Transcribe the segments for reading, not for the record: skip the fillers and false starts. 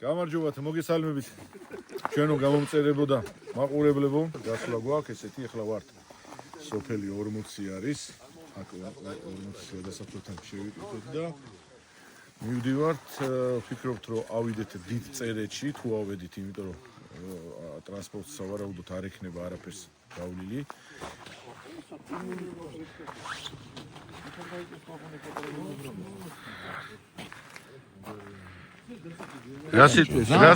გამარჯობათ, მოგესალმებით. ჩვენო გამომწერებოდა მაყურებლებო, გასვლა გვაქვს ესეთი, ახლა ვართ სოფელი 40 არის. აქ 40 დასაფრთან შევიკეთეთ და მივდივართ, ვფიქრობთ, რომ ავიდეთ დიდ წერეთში, თუ ავედით, იმიტომ რომ ტრანსპორტს სავარაუდოდ არ ექნება არაფერს გავლილი. რა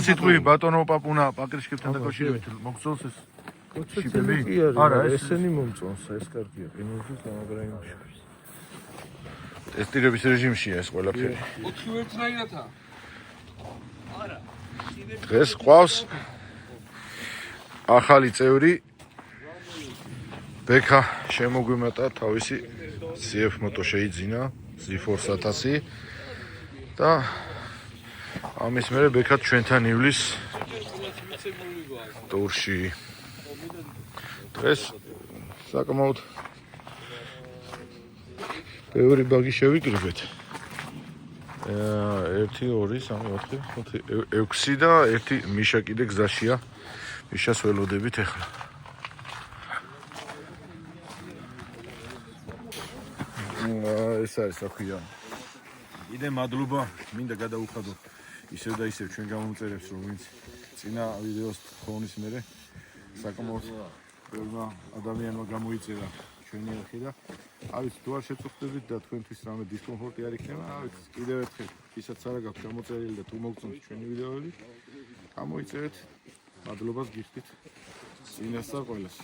სიტყვი ბატონო პაპუნა პაკრიშკებთან დაკავშირებით მოგწონს ეს შიპები? არა, ესენი მომწონს, ეს კარგია, ყინულით გამაგრაიმში. ტესტირების რეჟიმშია ეს ყველაფერი. არა. დღეს ყავს ახალი წევრი ბექა შემოგვიმატა თავისი CF Moto შეიძინა Z-Force 1000 და ამის მერე ბექა ჩვენთან ივლის ტურში. დღეს საკმაოდ ბევრი ბაგი შევიკრიბეთ. 1 2 3 4 5 6 და 1 მიშა კიდე გზაშია. მიშას ველოდებით ახლა. ეს არის საქმეა. კიდე მადლობა, მინდა გადავუხადო ისევ და ისევ ჩვენ გამომწერებს, რომ ვინც წინა ვიდეოს თხოვნის მერე საკმაოდ ბევრმა ადამიანმა გამოიწერა ჩვენი არხი და ავიც თუ არ შეწუხდებით და თქვენთვის რამე დისკომფორტი არ იქნება, ავიც კიდევ ერთხელ ისაც არა გაქვთ გამოწერილი და თუ მოგწონთ ჩვენი ვიდეოები, გამოიწერეთ. მადლობას გიხდით წინას და ყველას.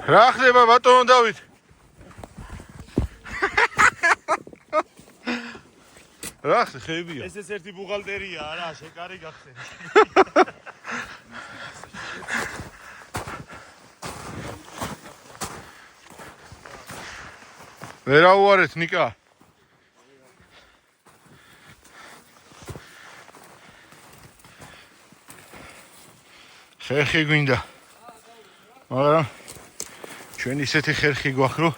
რა ხდება ბატონო დავით? რა ხდებია? ეს ერთი ბუღალტერია, არა, შეკარი გახსენე. ვერა უარეთ ნიკა. ხერხი გვინდა. მაგრამ ჩვენ ისეთი ხერხი გვაქვს, რომ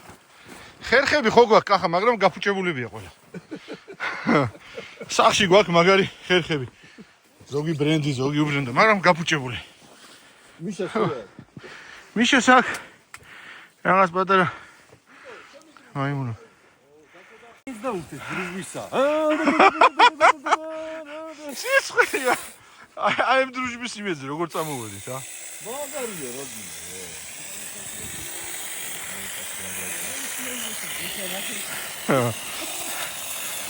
ხერხები ხო გვაქვს, კახა, მაგრამ გაფუჭებულებია ყველა. სახში გვაქვს მაგარი ხერხები. ზოგი ბრენდი, ზოგი უბრენდა, მაგრამ გაფუჭებული. მიშას აქ რაღაც პატარა მაიმუნო. ის დაუწეს დრუჟბისა. სიცხეა. აი ამ დრუჟბის იმედზე როგორ წამოვედით, ა? მაგარია, როდი.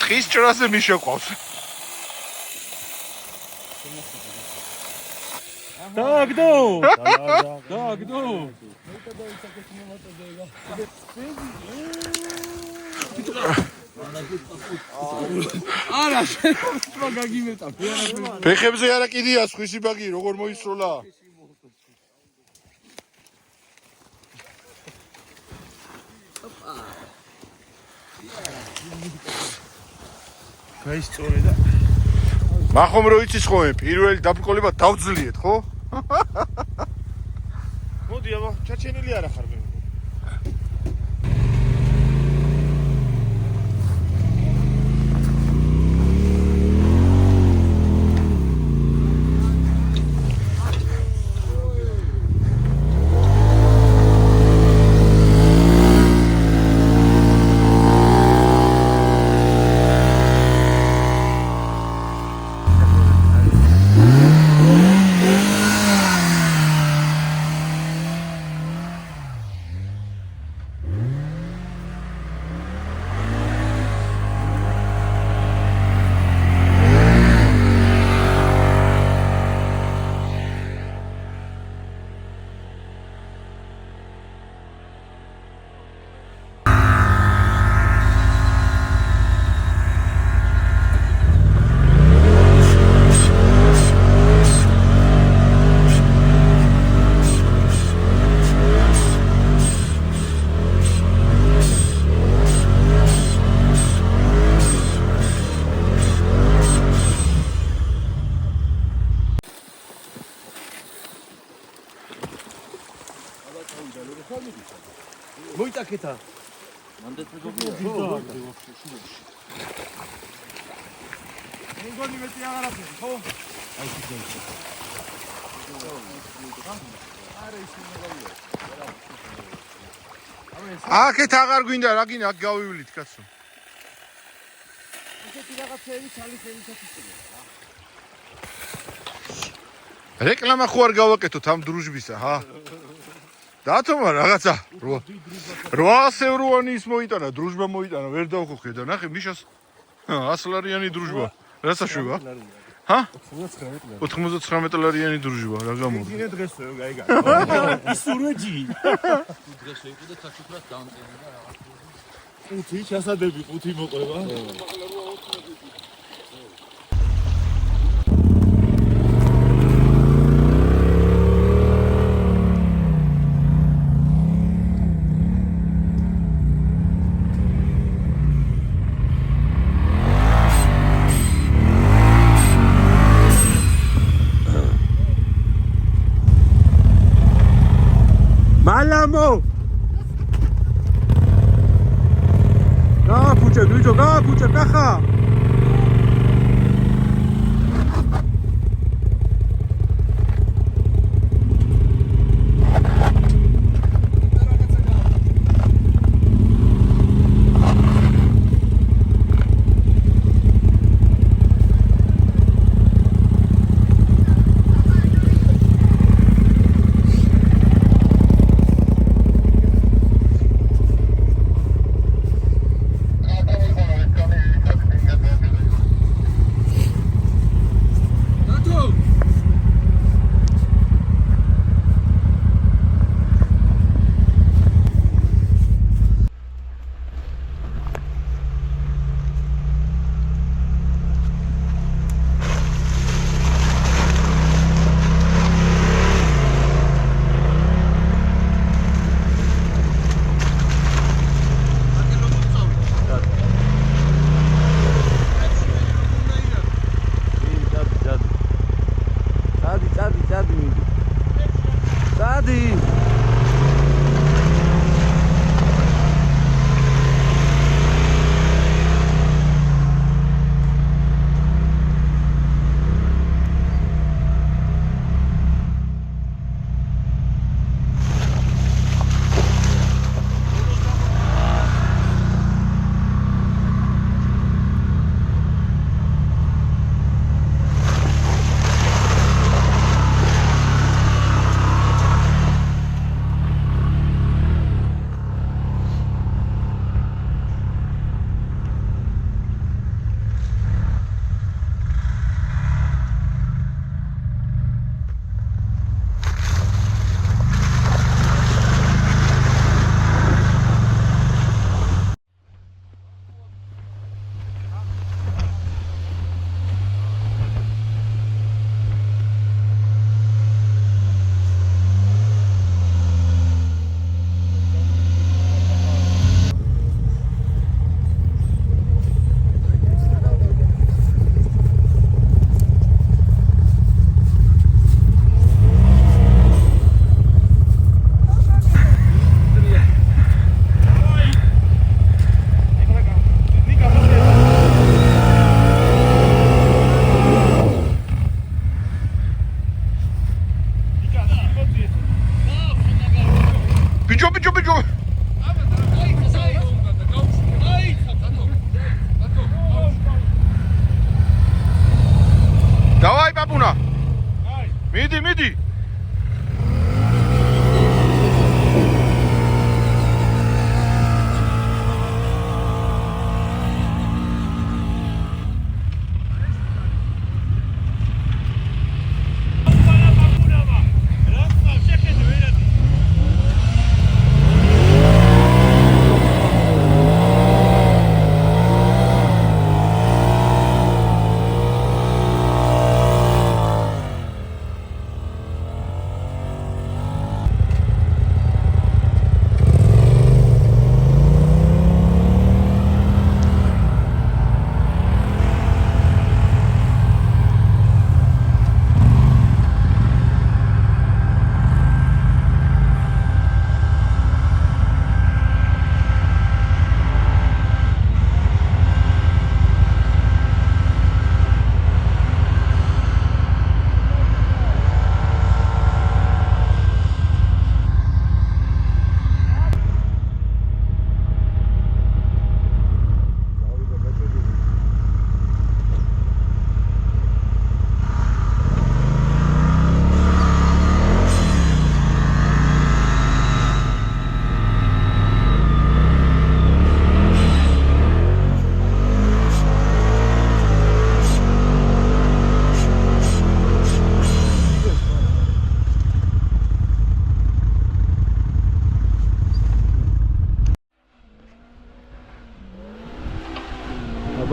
ტყის ჭრაზე მიშა ყავს. დაგდო! დაგდო! არა, შეიძლება გაგიმეტა. ფეხებზე არა კიდია სხვისი ბაგი, როგორ მოისროლა? გაისწორე და მახომ რო იცის ხოლმე პირველი დაბრკოლება დავძლიეთ, ხო? მოდი ჩაჩენილი აბა, ჩაჩენილი არა ხარ მე. მოიტაკეთა. მეგონი მეტი აღარ ახსენე, ხო? აქეთ აღარ გვინდა, რა გინდა, აქ გავივლით, კაცო. ესეთი რაღაცები ჩალის ელისათვის. რეკლამა ხო არ გავაკეთოთ ამ დრუჟბისა, ჰა? დათომა რაღაცა 800 ევროანი ის მოიტანა, დრუჟბა მოიტანა, ვერ დავხოხე და ნახე მიშას 100 ლარიანი დრუჟბა. რა საშვება? ჰა? 99 ლარიანი დრუჟბა, რა გამოდი? დინე დღესო, გაიგე. ისურვეჯი. დღეს იყო და საჩუქრად დამწერა და რაღაც. 5 ჩასადები, 5 მოყვება. Malamo! Gapuche, Dujo, gapuche, caja! bicho. Давай, папуна. Миди.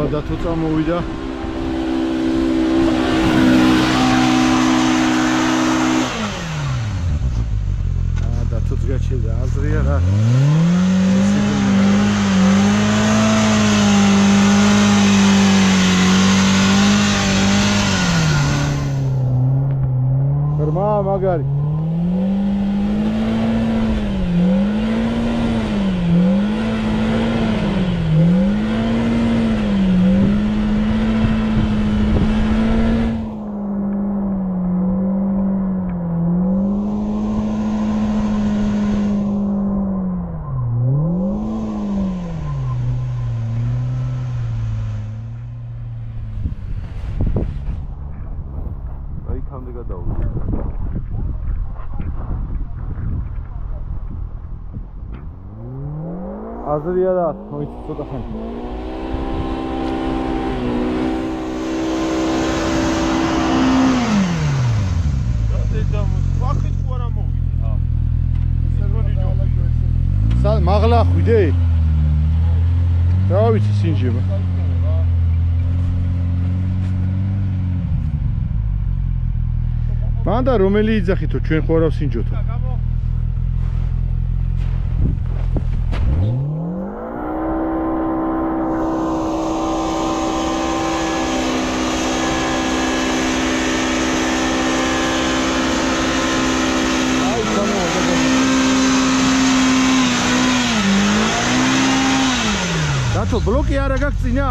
Datu წამოვიდა. დათუც გაჩერდა აზრია რა. Ферма მაგარი. აზრია და მოიც ცოტა ხანი. მაღლა ხვიდე? რა ვიცი სინჯება. მანდა რომელი იძახითო ჩვენ ხო არა სინჯოთო. დათო ბლოკი არა გაგწინა?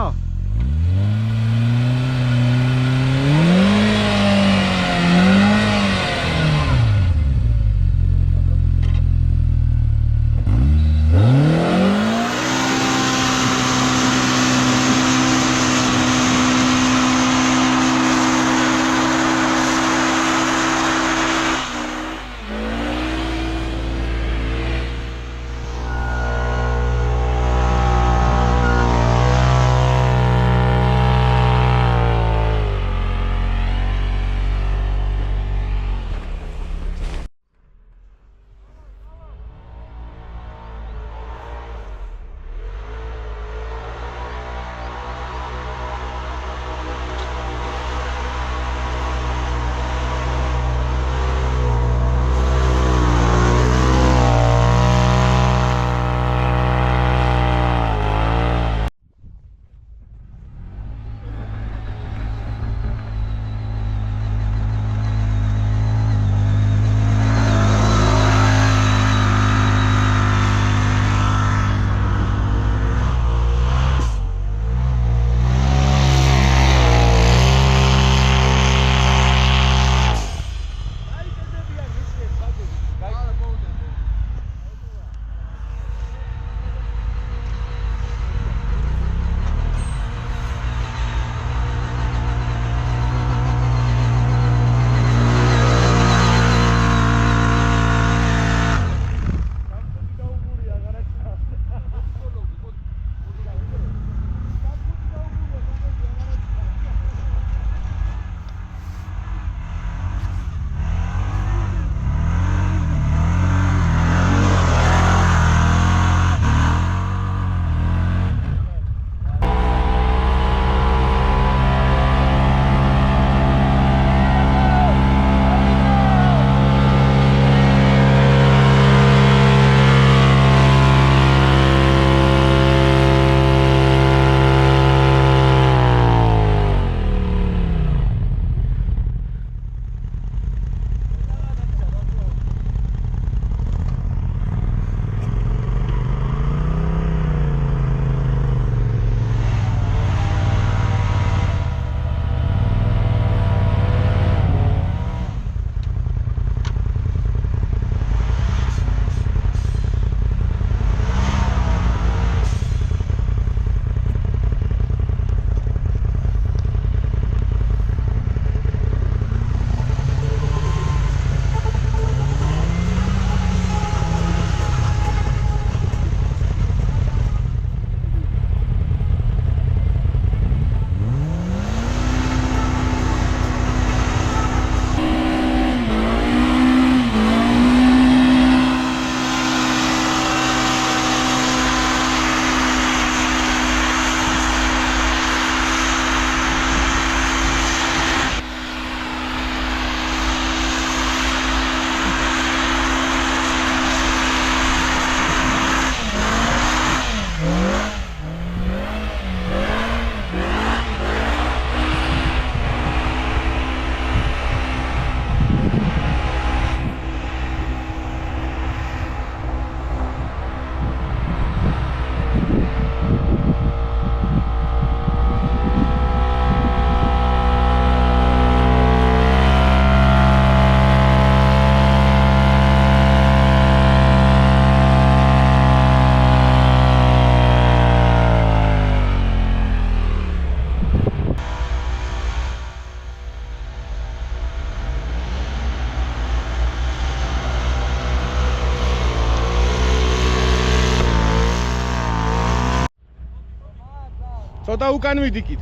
ცოტა უკან ვიდიკით.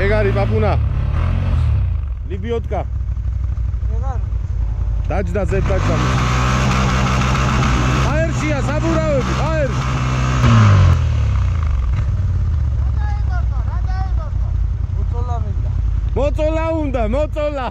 ეგ არის პაპუნა. ლიბიოტკა. დაჯდა ზედ დაჯდა. აერშია საბურავები, აერში. მოწოლა უნდა, მოწოლა.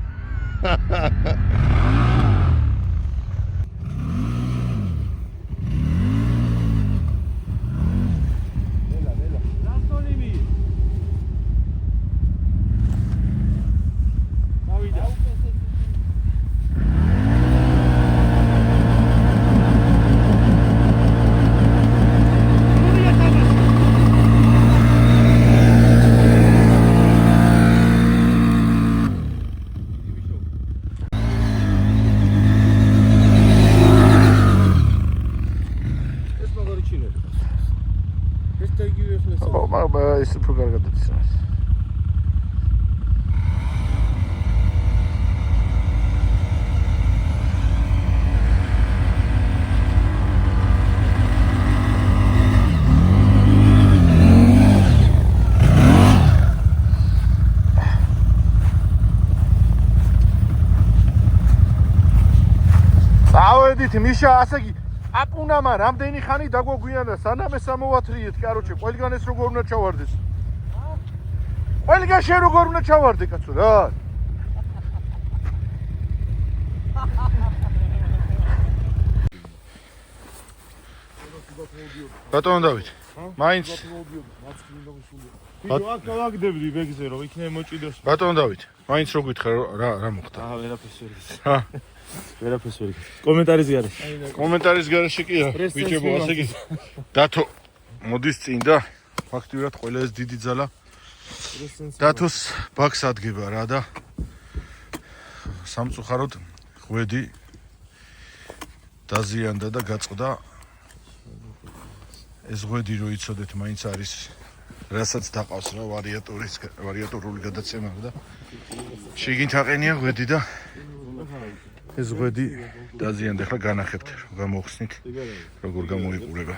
ეს უფრო კარგად იცის. წავედით მიშა, ასე კი აპუნამა რამდენი ხანი დაგვაგვიანა სანამ ეს ამოვათრიეთ, კაროჩე, ყველგან ეს როგორ უნდა ჩავარდეს? ყველგან შენ როგორ უნდა ჩავარდე, კაცო რა? ბატონო დავით, მაინც ვაგდებდი ბეგზე რომ იქნებ მოჭიდოს. ბატონო დავით, მაინც რო გითხრა რა მოხდა? ვერაფერს ვერ იცი. ჰა, ვერაფერს ვერ იცი. კომენტარის გარეშე. კომენტარის გარეშე კი არა, ბიჭებო, ასე კი. დათო მოდის წინ და ფაქტიურად ყველა ეს დიდი ძალა დათოს ბაქს ადგება რა და სამწუხაროდ ღვედი დაზიანდა და გაწყდა. ეს ღვედი რო იცოდეთ, მაინც არის რასაც დაყავს რა ვარიატორული გადაცემა და შიგნით აყენია ღვედი და ეს ღვედი დაზიანდა. ახლა განახებთ, გამოხსნით როგორ გამოიყურება.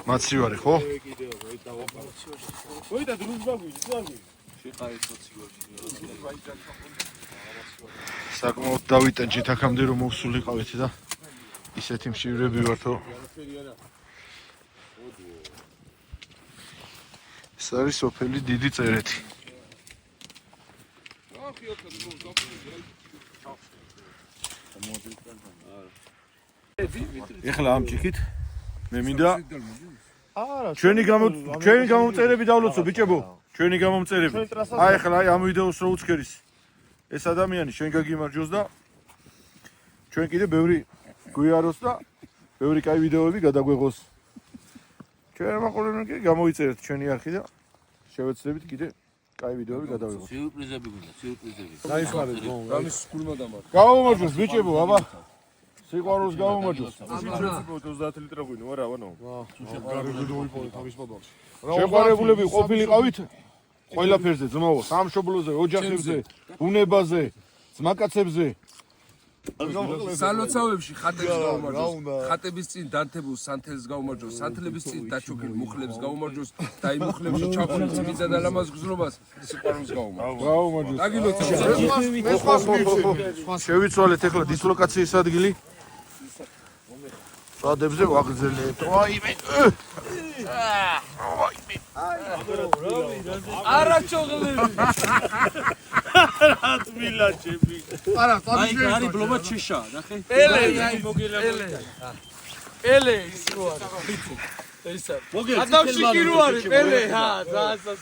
მაცივარი ხო? მოიდა დრუჟბა გვიდი, თუ არ გვიდი? საკმაოდ დავიტანჯით აქამდე რომ მოვსულიყავით და ისეთი მშივრები ვართო. ეს არის სოფელი დიდი წერეთი. ეხლა ამ ჭიქით მე მინდა არა, ჩვენი გამომწერები დავლოცო ბიჭებო, ჩვენი გამომწერები. აი ეხლა აი ამ ვიდეოს რო უცქერის ეს ადამიანი შენ გაგიმარჯოს და ჩვენ კიდე ბევრი გვიაროს და ბევრი კაი ვიდეოები გადაგვეღოს. ჩვენ მაყურებელნი კი გამოიწერეთ ჩვენი არხი და შევეცდებით კიდე კაი ვიდეოები გადავიღოთ. სიურპრიზები გვინდა, სიურპრიზები. დაიხარეთ გამის სკულმა დამართ. გამომარჯოს ბიჭებო, აბა. სიყვარულს გამომარჯოს. 30 ლიტრა გვინდა, არა, ვანო. შეყვარებულები ყოფილიყავით ყველაფერზე, ძმაო, სამშობლოზე, ოჯახებზე, ბუნებაზე, ძმაკაცებზე. სალოცავებში ხატებს გაუმარჯოს, ხატების წინ დანთებულ სანთელს გაუმარჯოს, სანთლების წინ დაჩოქილ მუხლებს გაუმარჯოს და იმ მუხლებში ჩაყოლ წმინდა და ლამაზ გზნობას სიყვარულს გაუმარჯოს. გაუმარჯოს. დაგილოცავთ. შევიცვალეთ ეხლა დისლოკაციის ადგილი. სვადებზე ვაგრძელებთ. ვაიმე. არა ჩოღლები. აი გარი ბლობა ჩიშა, ნახე. ელე ის რო არის. ესა. ადამში კი რო არის, ელე, ჰა, დაასას.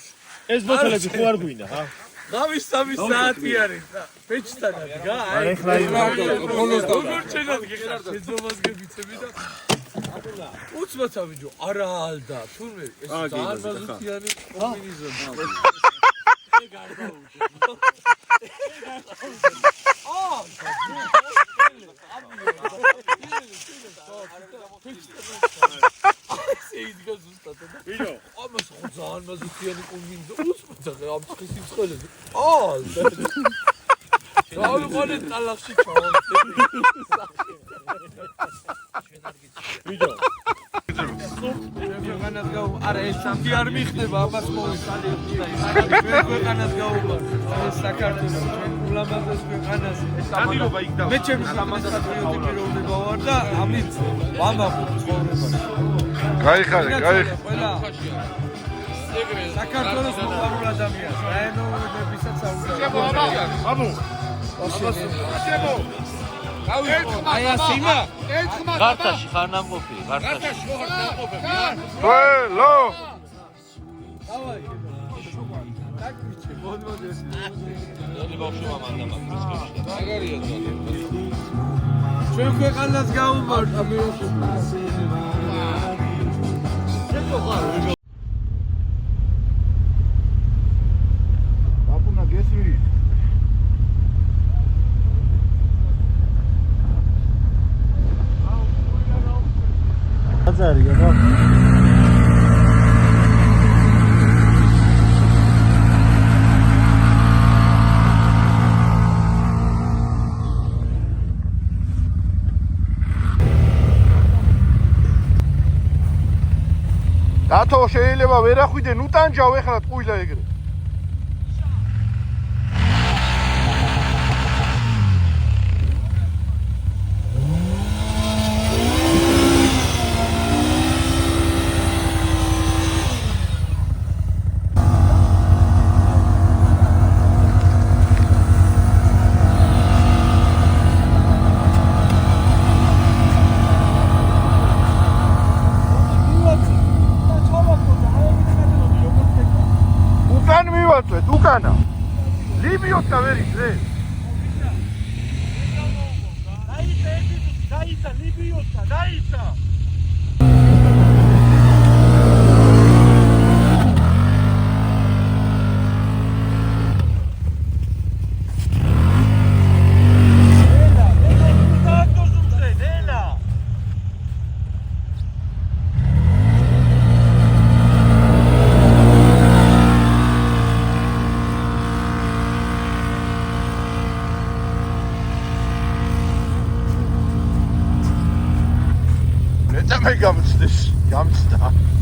ეს ბოთლები ხო არ გვინდა, ხა? ღამის 3 საათი არის და პეჩთან ადგა. აი ეხლა ბოლოს როგორ ჩენად გიხარ შეძობას გებიცები და უცბაცა ბიჭო არა ალდა თურმე ეს ძალიან მაზუთიანი კომბინიზონი შეიძლება ზუსტად და ბიჭო ამას ხო ძალიან მაზუთიანი კომბინიზონი უცბაცა ამ ხის სიცხელეზე გავიყოლე ტალახში ჩავარდე ქვეყანას გაუ არა ეს სამი არ მიხდება ამას მოვიხალე ქვეყანას გაუმარ ეს საქართველოს ჩვენ ულამაზეს ქვეყანას მე ჩემს ლამაზად პატრიოტი ვარ და ამით ვამბობ ცხოვრებას გაიხარე ყველა საქართველოს მოყვარულ ადამიანს რაენოებებისაც აუზავ აი ასიმა გარტაში ხარ ნამყოფი, გარტაში. ველო დავაი დაგიჩე მოდმოდეს ნელი ბავშვი მამანდა მაგის კეში. მაგარია ჩვენ ქვეყანას გაუმართ ბაბუნა გესმის აზარია, რა? დათო შეიძლება ვერ ახვიდე ნუ ტანჯავ ეხლა ტყუილა ეგრე. უკანა ლიბიოთა ვერ ისე დაიცა ლიბიოთა დაიცა მე გამწდეს გამჩნდა.